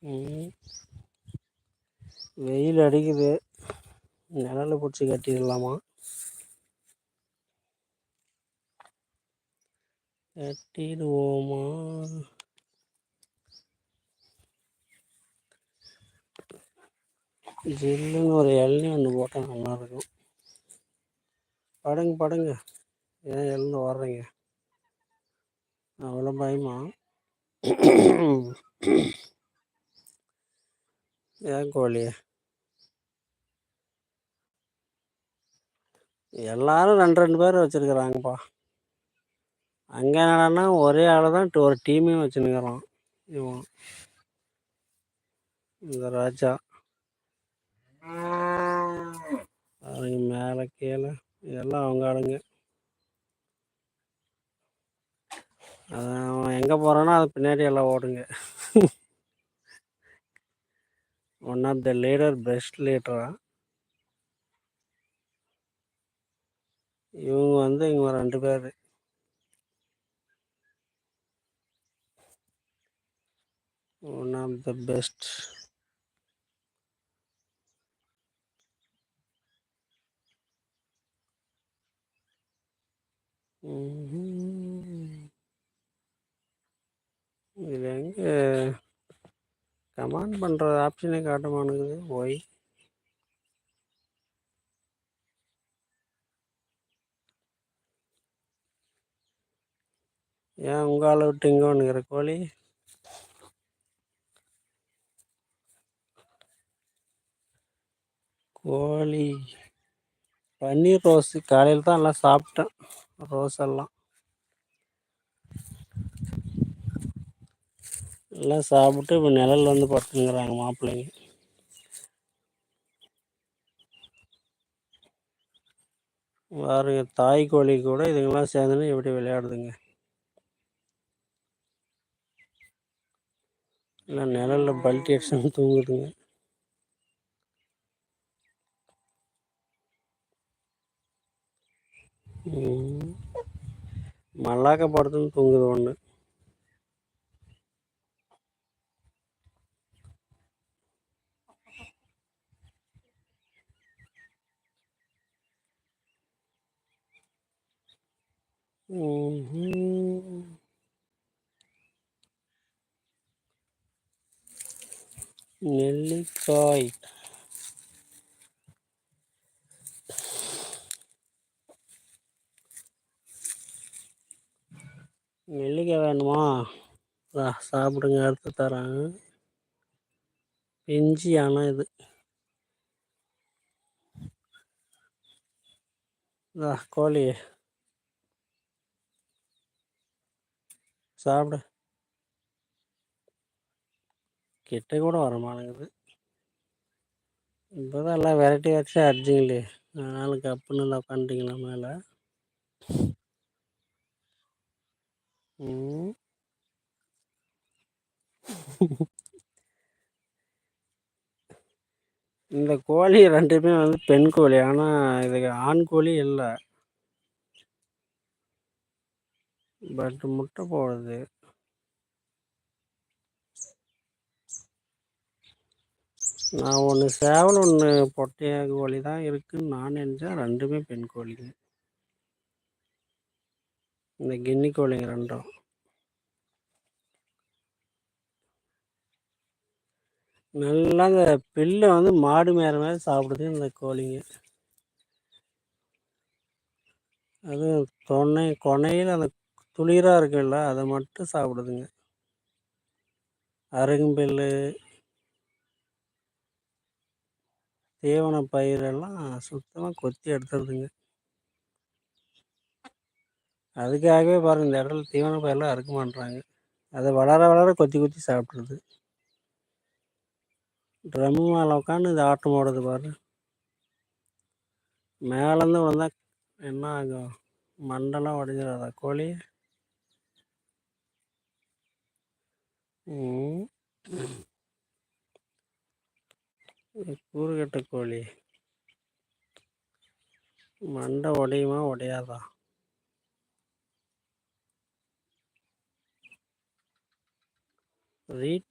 ம். வெயில் அடிக்குது. நிழல்ல பிடிச்சி கட்டிடலாமா? கட்டிடுவோமா? ஜில்லுன்னு ஒரு இளநீ ஒன்று போட்டால் நல்லாயிருக்கும். படுங்க படுங்க, ஏன் எழுந்து வர்றீங்க? அவ்வளோ பயமா? ஏன் கோழி? எல்லாரும் 2 பேர் வச்சுருக்குறாங்கப்பா. அங்கே என்னடான்னா ஒரே ஆள் தான் ஒரு டீமே வச்சுன்னுக்கிறான். இவன் இந்த ராஜா அவங்க மேலே கீழே இதெல்லாம் அவங்க ஆளுங்க. அவன் எங்கே போகிறானோ அது பின்னாடி எல்லாம் ஓடுங்க. One of the leader, best லீடரா இவங்க இவங்க 2 பேர். One of the best. இது எங்கே கமெண்ட் பண்ணுற ஆப்ஷனே காட்ட மாட்டேங்குது. ஒய்? ஏன் உங்கள் ஆளை விட்டு இங்கே ஒன்றுங்கிற கோழி? கோழி பன்னீர் ரோஸு காலையில் தான் எல்லாம் சாப்பிட்டேன். ரோஸ் எல்லாம் சாப்பிட்டு இப்போ நிழல்ல வந்து படுத்துங்கிறாங்க மாப்பிள்ளைங்க. பாருங்க, தாய் கோழி கூட இதுங்கெல்லாம் சேர்ந்துன்னு எப்படி விளையாடுதுங்க. இல்லை நிழல்ல பல்ட்டி அடிச்சுன்னு தூங்குதுங்க. மல்லாக்க படுத்துன்னு தூங்குது ஒன்று. நெல்லிக்காய் நெல்லிக்காய் வேணுமா? சாப்பிடுங்க, எடுத்து தரேன். பிஞ்சி ஆனால் இது கோழி சாப்பிடு. கிட்ட கூட வர மாட்டேங்குது. இப்போ தான் எல்லாம் வெரைட்டி வச்சு அடிச்சிங்களே, அதனால கப்புன்னு எல்லாம் உட்காந்துட்டிங்களா மேலே? இந்த கோழி 2மே பெண் கோழி. ஆனால் இதுக்கு ஆண் கோழி இல்லை, பட் முட்டை போடுது. நான் ஒன்று சேவல், ஒன்று பொட்டையா கோழி தான் இருக்குன்னு நான் நினச்சேன். 2மே பெண் கோழிங்க. இந்த கின்னி கோழிங்க 2ம் நல்லா இந்த பில்லை மாடு மேற மாதிரி சாப்பிடுது இந்த கோழிங்க. அது கொனையில் அந்த துளிராக இருக்குல்ல, அதை மட்டும் சாப்பிடுதுங்க. அருகம்பில், தீவன பயிரெல்லாம் சுத்தமாக கொத்தி எடுத்துருதுங்க. அதுக்காகவே பாருங்கள், இந்த இடத்துல தீவன பயிரெலாம் அறுக்க மாட்டுறாங்க. அதை வளர வளர கொத்தி கொத்தி சாப்பிட்ருது. ட்ரம்மு மேலே உட்காந்து இது ஆட்டம் ஓடுது பாரு. மேலேருந்து விழுந்தா என்ன ஆகும்? மண்டெல்லாம் உடஞ்சிடாதா கோழி? கூறுகட்ட கோழி மண்டை உடையுமா உடையாதா? ரீட்